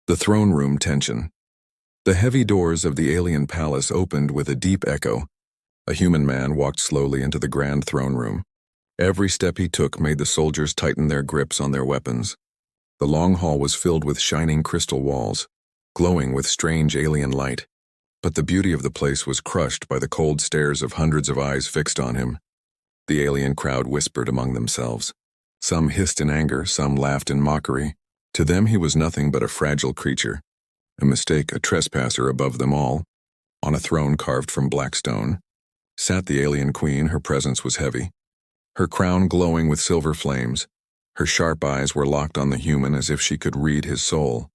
The throne room tension. The heavy doors of the alien palace opened with a deep echo. A human man walked slowly into the grand throne room. Every step he took made the soldiers tighten their grips on their weapons. The long hall was filled with shining crystal walls, glowing with strange alien light. But the beauty of the place was crushed by the cold stares of hundreds of eyes fixed on him. The alien crowd whispered among themselves. Some hissed in anger, some laughed in mockery. To them he was nothing but a fragile creature, a mistake, a trespasser above them all. On a throne carved from black stone sat the alien queen. Her presence was heavy, her crown glowing with silver flames. Her sharp eyes were locked on the human as if she could read his soul.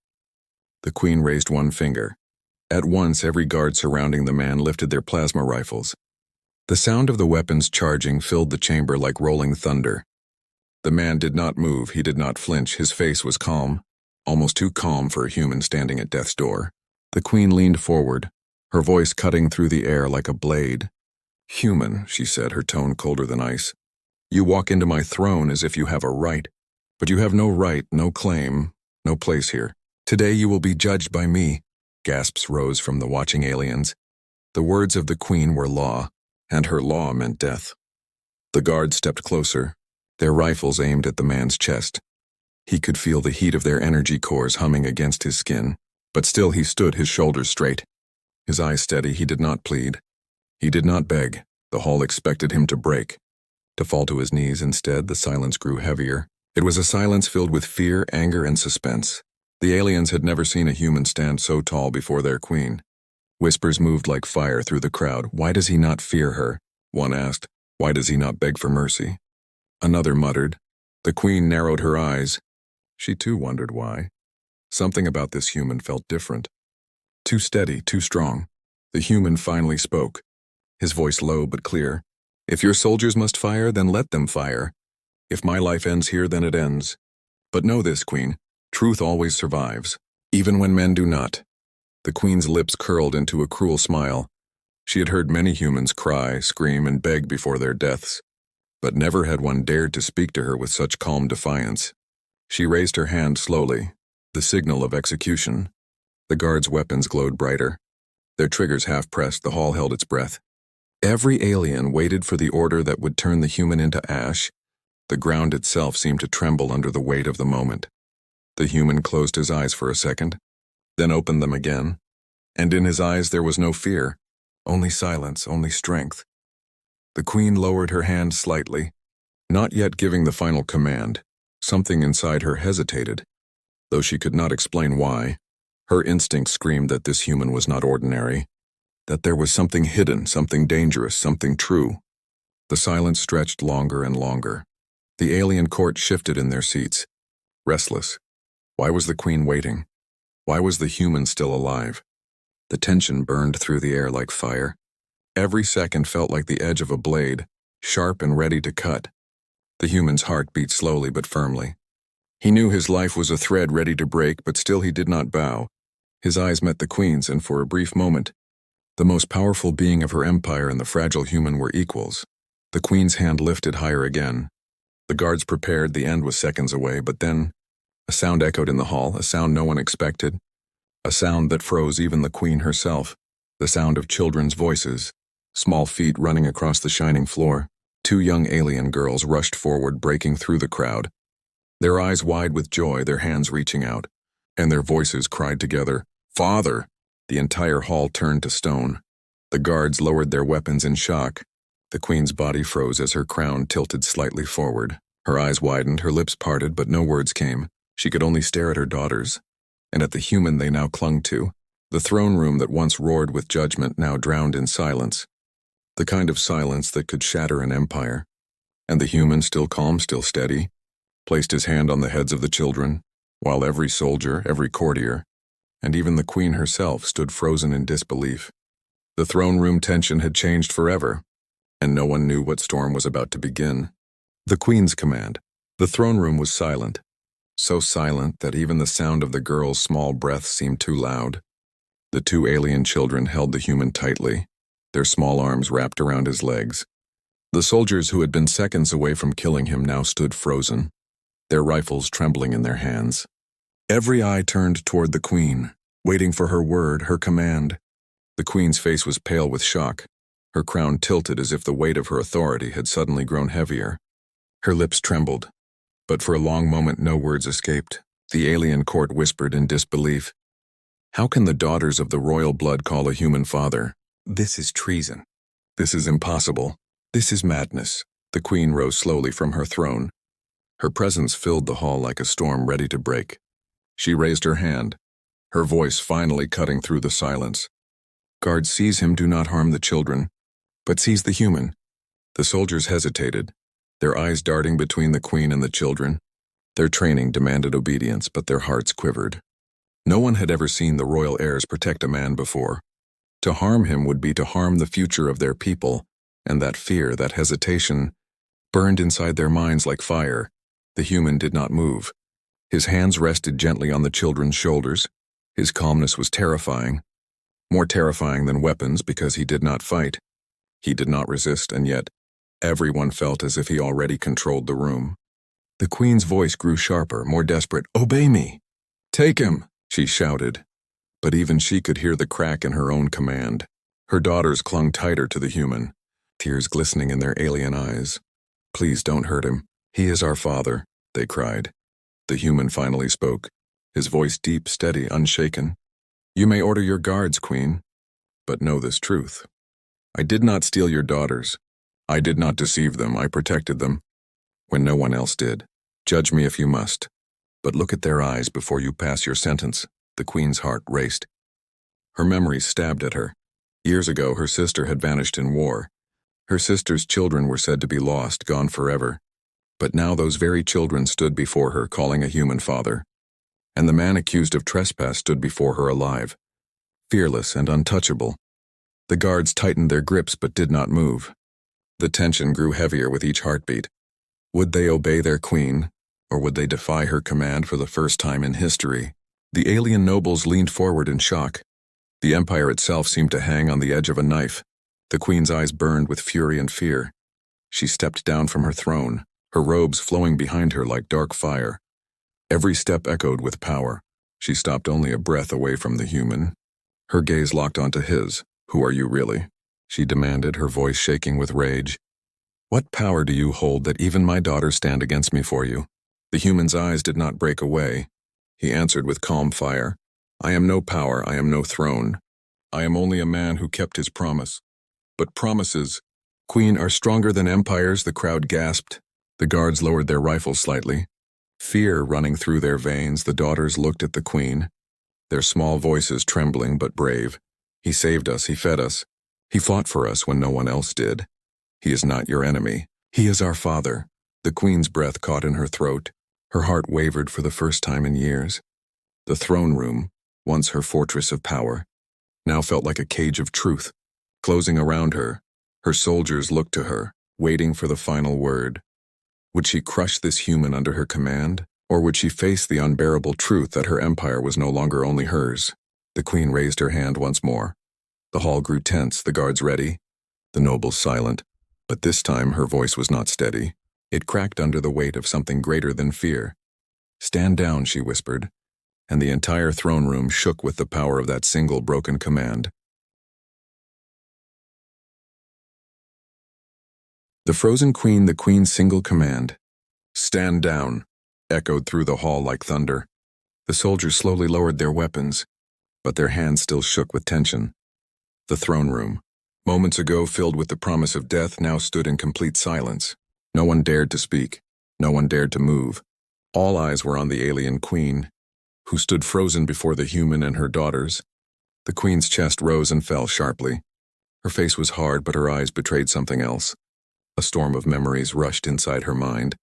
The queen raised one finger. At once every guard surrounding the man lifted their plasma rifles. The sound of the weapons charging filled the chamber like rolling thunder. The man did not move, he did not flinch, his face was calm, almost too calm for a human standing at death's door. The queen leaned forward, her voice cutting through the air like a blade. "Human," she said, her tone colder than ice. "You walk into my throne as if you have a right, but you have no right, no claim, no place here. Today you will be judged by me." Gasps rose from the watching aliens. The words of the queen were law, and her law meant death. The guards stepped closer, their rifles aimed at the man's chest. He could feel the heat of their energy cores humming against his skin, but still he stood, his shoulders straight. His eyes steady, he did not plead. He did not beg. The hall expected him to break, to fall to his knees. Instead, the silence grew heavier. It was a silence filled with fear, anger, and suspense. The aliens had never seen a human stand so tall before their queen. Whispers moved like fire through the crowd. "Why does he not fear her?" one asked. "Why does he not beg for mercy?" Another muttered. The queen narrowed her eyes. She too wondered why. Something about this human felt different. Too steady, too strong. The human finally spoke, his voice low but clear. "If your soldiers must fire, then let them fire. If my life ends here, then it ends. But know this, queen, truth always survives, even when men do not." The queen's lips curled into a cruel smile. She had heard many humans cry, scream, and beg before their deaths, but never had one dared to speak to her with such calm defiance. She raised her hand slowly, the signal of execution. The guards' weapons glowed brighter. Their triggers half-pressed, the hall held its breath. Every alien waited for the order that would turn the human into ash. The ground itself seemed to tremble under the weight of the moment. The human closed his eyes for a second, then opened them again, and in his eyes there was no fear, only silence, only strength. The queen lowered her hand slightly, not yet giving the final command. Something inside her hesitated, though she could not explain why. Her instinct screamed that this human was not ordinary, that there was something hidden, something dangerous, something true. The silence stretched longer and longer. The alien court shifted in their seats, restless. Why was the queen waiting? Why was the human still alive? The tension burned through the air like fire. Every second felt like the edge of a blade, sharp and ready to cut. The human's heart beat slowly but firmly. He knew his life was a thread ready to break, but still he did not bow. His eyes met the queen's, and for a brief moment, the most powerful being of her empire and the fragile human were equals. The queen's hand lifted higher again. The guards prepared, the end was seconds away, but then a sound echoed in the hall, a sound no one expected, a sound that froze even the queen herself, the sound of children's voices, small feet running across the shining floor. Two young alien girls rushed forward, breaking through the crowd, their eyes wide with joy, their hands reaching out, and their voices cried together, "Father!" The entire hall turned to stone. The guards lowered their weapons in shock. The queen's body froze as her crown tilted slightly forward. Her eyes widened, her lips parted, but no words came. She could only stare at her daughters, and at the human they now clung to. The throne room that once roared with judgment now drowned in silence, the kind of silence that could shatter an empire. And the human, still calm, still steady, placed his hand on the heads of the children, while every soldier, every courtier, and even the queen herself stood frozen in disbelief. The throne room tension had changed forever, and no one knew what storm was about to begin. The queen's command. The throne room was silent, so silent that even the sound of the girl's small breath seemed too loud. The two alien children held the human tightly, their small arms wrapped around his legs. The soldiers who had been seconds away from killing him now stood frozen, their rifles trembling in their hands. Every eye turned toward the queen, waiting for her word, her command. The queen's face was pale with shock. Her crown tilted as if the weight of her authority had suddenly grown heavier. Her lips trembled, but for a long moment no words escaped. The alien court whispered in disbelief. How can the daughters of the royal blood call a human father? This is treason. This is impossible. This is madness. The queen rose slowly from her throne. Her presence filled the hall like a storm ready to break. She raised her hand, her voice finally cutting through the silence. Guards, seize him, do not harm the children, but seize the human. The soldiers hesitated, their eyes darting between the queen and the children. Their training demanded obedience, but their hearts quivered. No one had ever seen the royal heirs protect a man before. To harm him would be to harm the future of their people, and that fear, that hesitation, burned inside their minds like fire. The human did not move. His hands rested gently on the children's shoulders. His calmness was terrifying. More terrifying than weapons because he did not fight. He did not resist, and yet everyone felt as if he already controlled the room. The queen's voice grew sharper, more desperate. Obey me! Take him! She shouted. But even she could hear the crack in her own command. Her daughters clung tighter to the human, tears glistening in their alien eyes. Please don't hurt him. He is our father, they cried. The human finally spoke, his voice deep, steady, unshaken. You may order your guards, queen, but know this truth. I did not steal your daughters. I did not deceive them. I protected them when no one else did. Judge me if you must, but look at their eyes before you pass your sentence. The queen's heart raced. Her memories stabbed at her. Years ago, her sister had vanished in war. Her sister's children were said to be lost, gone forever. But now those very children stood before her, calling a human father. And the man accused of trespass stood before her alive, fearless and untouchable. The guards tightened their grips but did not move. The tension grew heavier with each heartbeat. Would they obey their queen, or would they defy her command for the first time in history? The alien nobles leaned forward in shock. The empire itself seemed to hang on the edge of a knife. The queen's eyes burned with fury and fear. She stepped down from her throne, her robes flowing behind her like dark fire. Every step echoed with power. She stopped only a breath away from the human. Her gaze locked onto his. Who are you really? She demanded, her voice shaking with rage. What power do you hold that even my daughters stand against me for you? The human's eyes did not break away. He answered with calm fire. I am no power, I am no throne. I am only a man who kept his promise. But promises, queen, are stronger than empires, the crowd gasped. The guards lowered their rifles slightly. Fear running through their veins, the daughters looked at the queen, their small voices trembling but brave. He saved us, he fed us. He fought for us when no one else did. He is not your enemy. He is our father. The queen's breath caught in her throat. Her heart wavered for the first time in years. The throne room, once her fortress of power, now felt like a cage of truth. Closing around her, her soldiers looked to her, waiting for the final word. Would she crush this human under her command, or would she face the unbearable truth that her empire was no longer only hers? The queen raised her hand once more. The hall grew tense, the guards ready, the nobles silent. But this time her voice was not steady. It cracked under the weight of something greater than fear. Stand down, she whispered, and the entire throne room shook with the power of that single broken command. The frozen queen, the queen's single command. Stand down, echoed through the hall like thunder. The soldiers slowly lowered their weapons, but their hands still shook with tension. The throne room, moments ago filled with the promise of death, now stood in complete silence. No one dared to speak. No one dared to move. All eyes were on the alien queen, who stood frozen before the human and her daughters. The queen's chest rose and fell sharply. Her face was hard, but her eyes betrayed something else. A storm of memories rushed inside her mind.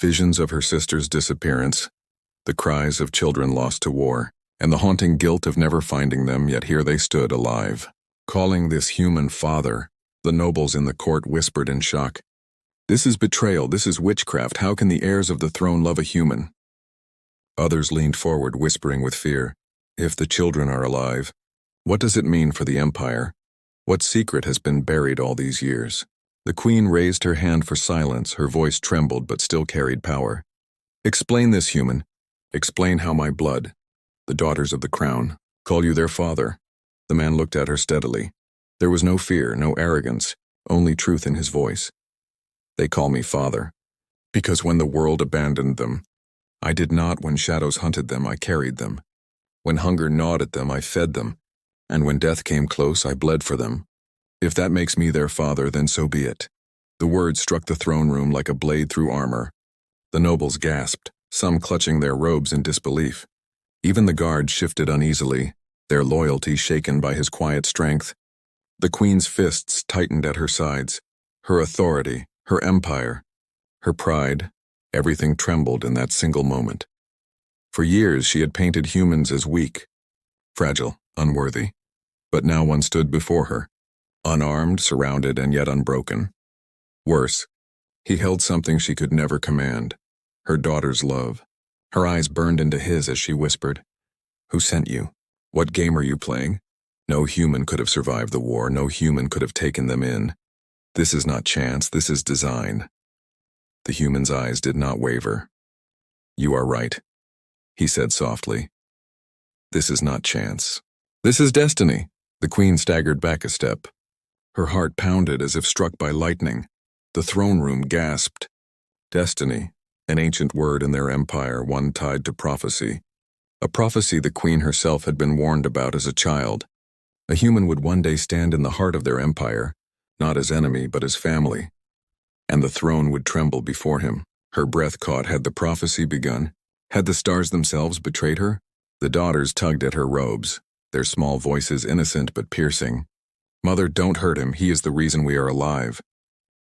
Visions of her sister's disappearance, the cries of children lost to war, and the haunting guilt of never finding them, yet here they stood alive. Calling this human father, the nobles in the court whispered in shock. This is betrayal, this is witchcraft. How can the heirs of the throne love a human? Others leaned forward, whispering with fear. If the children are alive, what does it mean for the empire? What secret has been buried all these years? The queen raised her hand for silence, her voice trembled but still carried power. Explain this, human. Explain how my blood, the daughters of the crown, call you their father." The man looked at her steadily. There was no fear, no arrogance, only truth in his voice. "They call me father, because when the world abandoned them, I did not. When shadows hunted them, I carried them. When hunger gnawed at them, I fed them. And when death came close, I bled for them. If that makes me their father, then so be it." The words struck the throne room like a blade through armor. The nobles gasped, some clutching their robes in disbelief. Even the guards shifted uneasily, their loyalty shaken by his quiet strength. The queen's fists tightened at her sides. Her authority, her empire, her pride, everything trembled in that single moment. For years she had painted humans as weak, fragile, unworthy. But now one stood before her, unarmed, surrounded, and yet unbroken. Worse, he held something she could never command, her daughter's love. Her eyes burned into his as she whispered, "Who sent you? What game are you playing? No human could have survived the war, no human could have taken them in. This is not chance, this is design." The human's eyes did not waver. "You are right," he said softly. "This is not chance. This is destiny." The queen staggered back a step. Her heart pounded as if struck by lightning. The throne room gasped. Destiny, an ancient word in their empire, one tied to prophecy. A prophecy the queen herself had been warned about as a child. A human would one day stand in the heart of their empire, not as enemy but as family. And the throne would tremble before him. Her breath caught. Had the prophecy begun? Had the stars themselves betrayed her? The daughters tugged at her robes, their small voices innocent but piercing. "Mother, don't hurt him. He is the reason we are alive.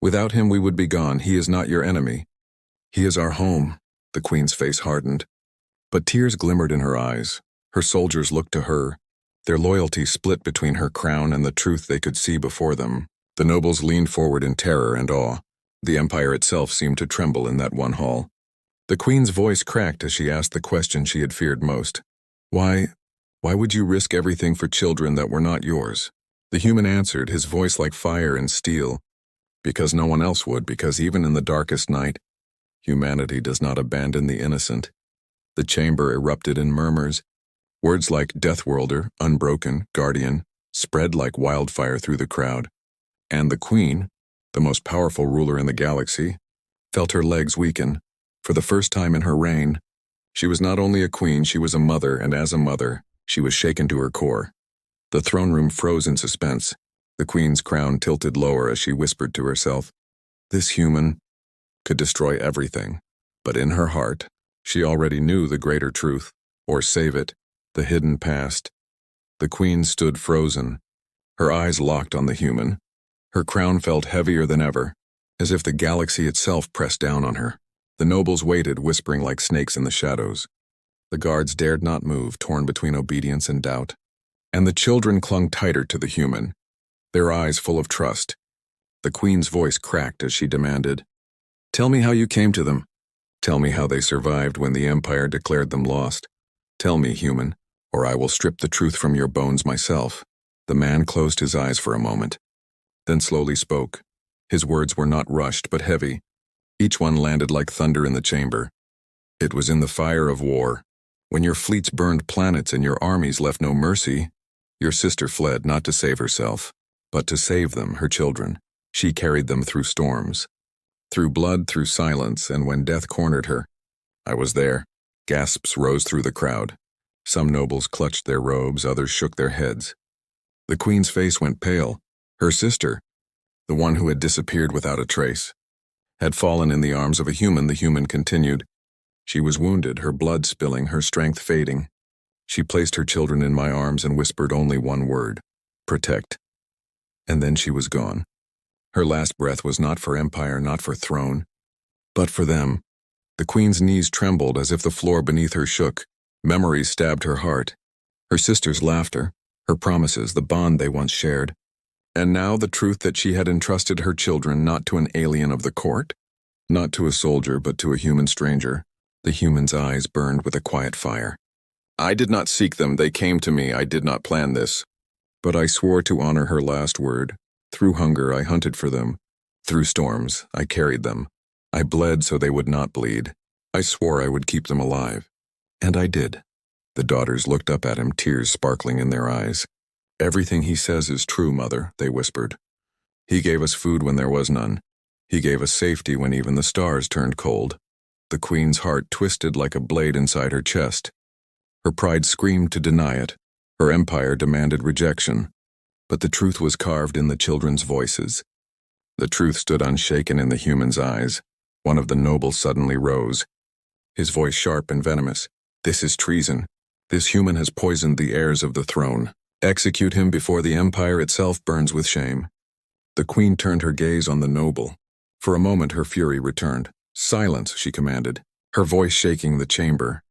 Without him we would be gone. He is not your enemy. He is our home." The queen's face hardened. But tears glimmered in her eyes. Her soldiers looked to her, their loyalty split between her crown and the truth they could see before them. The nobles leaned forward in terror and awe. The empire itself seemed to tremble in that one hall. The queen's voice cracked as she asked the question she had feared most. Why would you risk everything for children that were not yours?" The human answered, his voice like fire and steel. "Because no one else would, because even in the darkest night, humanity does not abandon the innocent." The chamber erupted in murmurs. Words like Deathworlder, Unbroken, Guardian, spread like wildfire through the crowd. And the queen, the most powerful ruler in the galaxy, felt her legs weaken. For the first time in her reign, she was not only a queen, she was a mother, and as a mother, she was shaken to her core. The throne room froze in suspense. The queen's crown tilted lower as she whispered to herself, "This human could destroy everything." But in her heart, she already knew the greater truth, or save it, the hidden past. The queen stood frozen, her eyes locked on the human. Her crown felt heavier than ever, as if the galaxy itself pressed down on her. The nobles waited, whispering like snakes in the shadows. The guards dared not move, torn between obedience and doubt. And the children clung tighter to the human, their eyes full of trust. The queen's voice cracked as she demanded, "Tell me how you came to them. Tell me how they survived when the empire declared them lost. Tell me, human, or I will strip the truth from your bones myself." The man closed his eyes for a moment, then slowly spoke. His words were not rushed but heavy. Each one landed like thunder in the chamber. "It was in the fire of war, when your fleets burned planets and your armies left no mercy. Your sister fled not to save herself, but to save them, her children. She carried them through storms, through blood, through silence, and when death cornered her, I was there." Gasps rose through the crowd. Some nobles clutched their robes, others shook their heads. The queen's face went pale. Her sister, the one who had disappeared without a trace, had fallen in the arms of a human. The human continued. "She was wounded, her blood spilling, her strength fading. She placed her children in my arms and whispered only one word, 'Protect.' And then she was gone. Her last breath was not for empire, not for throne, but for them." The queen's knees trembled as if the floor beneath her shook. Memories stabbed her heart. Her sister's laughter, her promises, the bond they once shared. And now the truth that she had entrusted her children not to an alien of the court, not to a soldier but to a human stranger. The human's eyes burned with a quiet fire. "I did not seek them, they came to me, I did not plan this. But I swore to honor her last word. Through hunger I hunted for them. Through storms I carried them. I bled so they would not bleed. I swore I would keep them alive. And I did. The daughters looked up at him, tears sparkling in their eyes. Everything he says is true, Mother, they whispered. He gave us food when there was none. He gave us safety when even the stars turned cold. The queen's heart twisted like a blade inside her chest. Her pride screamed to deny it. Her empire demanded rejection. But the truth was carved in the children's voices. The truth stood unshaken in the human's eyes. One of the nobles suddenly rose, his voice sharp and venomous. This is treason. This human has poisoned the heirs of the throne. Execute him before the empire itself burns with shame. The queen turned her gaze on the noble. For a moment her fury returned. Silence, she commanded, her voice shaking the chamber.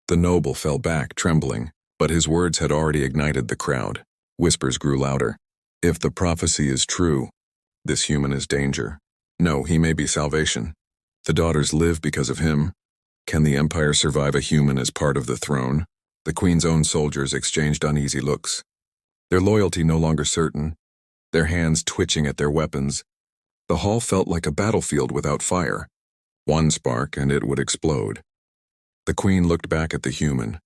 The noble fell back, trembling, but his words had already ignited the crowd. Whispers grew louder. If the prophecy is true, this human is danger. No, he may be salvation. The daughters live because of him. Can the empire survive a human as part of the throne? The queen's own soldiers exchanged uneasy looks. Their loyalty no longer certain, their hands twitching at their weapons. The hall felt like a battlefield without fire. One spark and it would explode. The queen looked back at the human,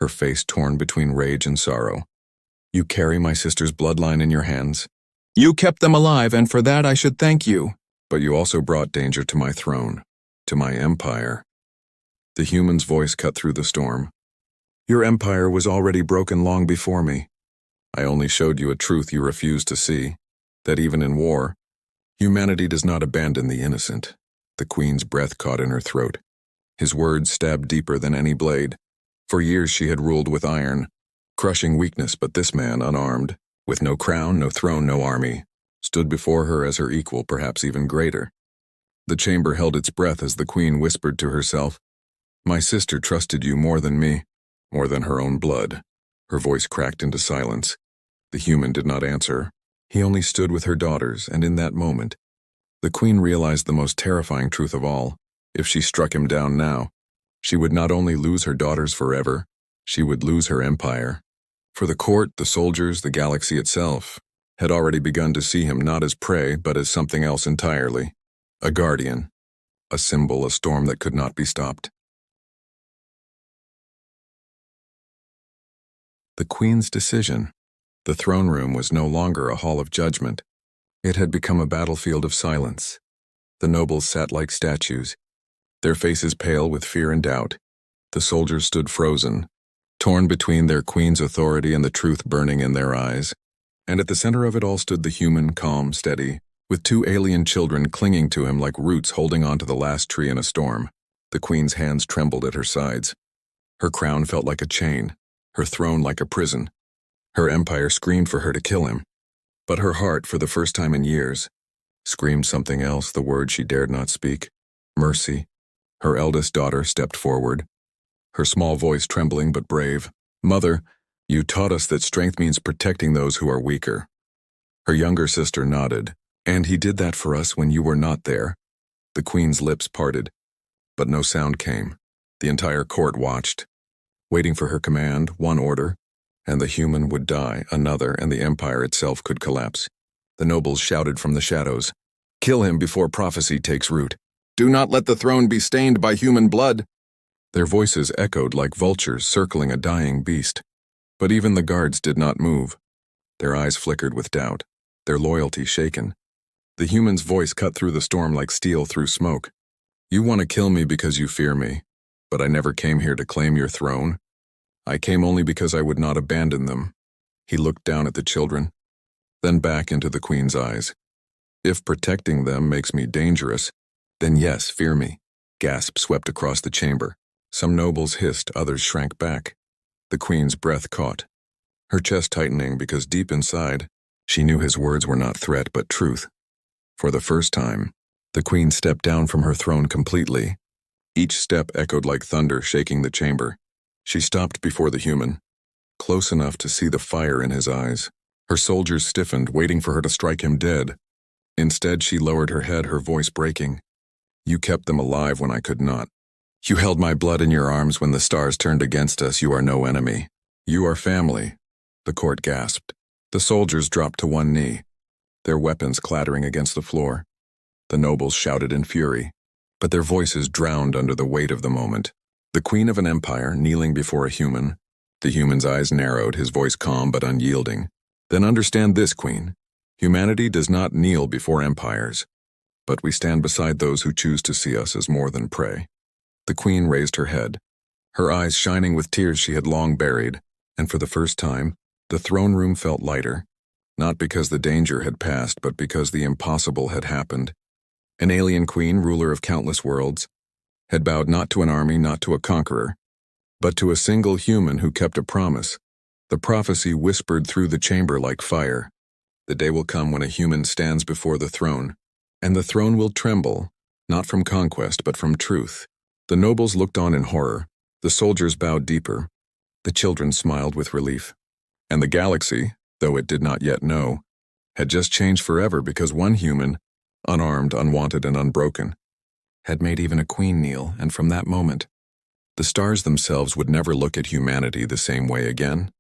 her face torn between rage and sorrow. You carry my sister's bloodline in your hands. You kept them alive, and for that I should thank you. But you also brought danger to my throne, to my empire. The human's voice cut through the storm. Your empire was already broken long before me. I only showed you a truth you refused to see, that even in war, humanity does not abandon the innocent. The queen's breath caught in her throat. His words stabbed deeper than any blade. For years she had ruled with iron, crushing weakness, but this man, unarmed, with no crown, no throne, no army, stood before her as her equal, perhaps even greater. The chamber held its breath as the queen whispered to herself, My sister trusted you more than me, more than her own blood. Her voice cracked into silence. The human did not answer. He only stood with her daughters, and in that moment, the queen realized the most terrifying truth of all. If she struck him down now, she would not only lose her daughters forever, she would lose her empire. For the court, the soldiers, the galaxy itself, had already begun to see him not as prey, but as something else entirely. A guardian, a symbol, a storm that could not be stopped. The queen's decision. The throne room was no longer a hall of judgment. It had become a battlefield of silence. The nobles sat like statues, their faces pale with fear and doubt. The soldiers stood frozen, torn between their queen's authority and the truth burning in their eyes. And at the center of it all stood the human, calm, steady, with two alien children clinging to him like roots holding onto the last tree in a storm. The queen's hands trembled at her sides. Her crown felt like a chain, her throne like a prison. Her empire screamed for her to kill him. But her heart, for the first time in years, screamed something else, the word she dared not speak. Mercy. Her eldest daughter stepped forward, her small voice trembling but brave. Mother, you taught us that strength means protecting those who are weaker. Her younger sister nodded. And he did that for us when you were not there. The queen's lips parted, but no sound came. The entire court watched, waiting for her command, one order, and the human would die, another, and the empire itself could collapse. The nobles shouted from the shadows, Kill him before prophecy takes root. Do not let the throne be stained by human blood. Their voices echoed like vultures circling a dying beast. But even the guards did not move. Their eyes flickered with doubt, their loyalty shaken. The human's voice cut through the storm like steel through smoke. You want to kill me because you fear me, but I never came here to claim your throne. I came only because I would not abandon them. He looked down at the children, then back into the queen's eyes. If protecting them makes me dangerous, then yes, fear me. Gasps swept across the chamber. Some nobles hissed, others shrank back. The queen's breath caught, her chest tightening because deep inside, she knew his words were not threat but truth. For the first time, the queen stepped down from her throne completely. Each step echoed like thunder, shaking the chamber. She stopped before the human, close enough to see the fire in his eyes. Her soldiers stiffened, waiting for her to strike him dead. Instead, she lowered her head, her voice breaking. You kept them alive when I could not. You held my blood in your arms when the stars turned against us. You are no enemy. You are family. The court gasped. The soldiers dropped to one knee, their weapons clattering against the floor. The nobles shouted in fury, but their voices drowned under the weight of the moment. The queen of an empire kneeling before a human. The human's eyes narrowed, his voice calm but unyielding. Then understand this, queen. Humanity does not kneel before empires, but we stand beside those who choose to see us as more than prey. The queen raised her head, her eyes shining with tears she had long buried, and for the first time, the throne room felt lighter, not because the danger had passed, but because the impossible had happened. An alien queen, ruler of countless worlds, had bowed not to an army, not to a conqueror, but to a single human who kept a promise. The prophecy whispered through the chamber like fire. The day will come when a human stands before the throne, and the throne will tremble, not from conquest, but from truth. The nobles looked on in horror, the soldiers bowed deeper, the children smiled with relief. And the galaxy, though it did not yet know, had just changed forever because one human, unarmed, unwanted, and unbroken, had made even a queen kneel, and from that moment, the stars themselves would never look at humanity the same way again.